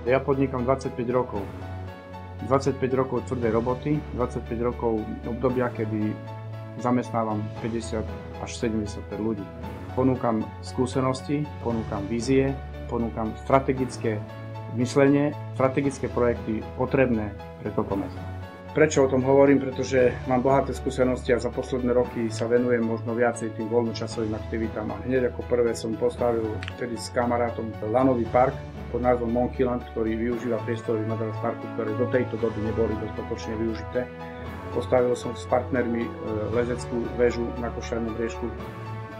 Ja podnikam 25 rokov. 25 rokov tvrdej roboty, 25 rokov obdobia, kedy zamestnávam 50 až 70 ľudí. Ponúkam skúsenosti, ponúkam vízie, ponúkam strategické myslenie, strategické projekty potrebné pre toto mesto. Prečo o tom hovorím? Pretože mám bohaté skúsenosti a za posledné roky sa venujem možno viacej tým voľnočasovým aktivitám. A hneď ako prvé som postavil vtedy s kamarátom lanový park pod názvom Monkeyland, ktorý využíva priestory v Madras parku, ktoré do tejto doby neboli dostatočne využité. Postavil som s partnermi lezeckú väžu na Košárnom Briežku,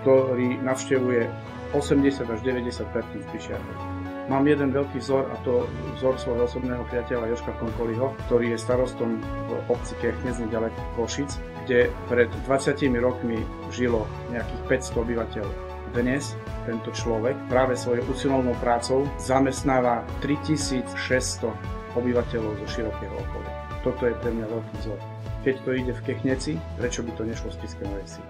ktorý navštevuje 80 až 90% Spišiakov. Mám jeden veľký vzor, a to vzor svojho osobného priateľa Jožka Konkoliho, ktorý je starostom v obci Kechnec nedaleko Košic, kde pred 20 rokmi žilo nejakých 500 obyvateľov. Dnes tento človek práve svojou usilovnou prácou zamestnáva 3600 obyvateľov zo širokého okolia. Toto je pre mňa veľký vzor. Keď to ide v Kechneci, prečo by to nešlo v Spišskej Novej Vsi?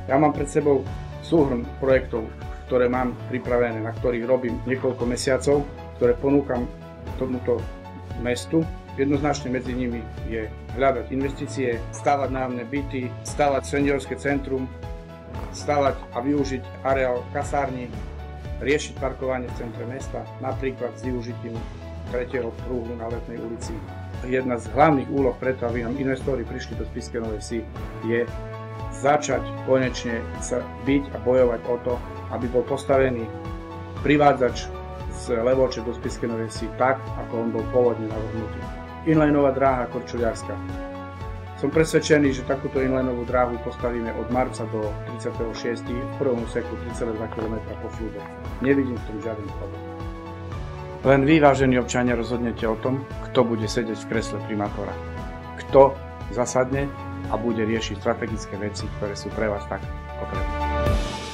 Ja mám pred sebou súhrn projektov, ktoré mám pripravené, na ktorých robím niekoľko mesiacov, ktoré ponúkam tomuto mestu. Jednoznačne medzi nimi je hľadať investície, stavať nájomné byty, stavať seniorské centrum, stavať a využiť areál kasární, riešiť parkovanie v centre mesta, napríklad s využitím 3. pruhu na Letnej ulici. Jedna z hlavných úloh preto, aby nám investori prišli do Spišskej Novej Vsi, je začať konečne sa byť a bojovať o to, aby bol postavený privádzač z Levoče do Spišskej Novej Vsi tak, ako on bol pôvodne navrhnutý. Inlineová dráha Korčuliarska. Som presvedčený, že takúto inlineovú dráhu postavíme od marca do 36. v prvom úseku 3,2 km po Flúde. Nevidím v tom žiaden problém. Len vy, vážení občania, rozhodnete o tom, kto bude sedieť v kresle primátora. Kto zasadne a bude riešiť strategické veci, ktoré sú pre vás tak potrebné.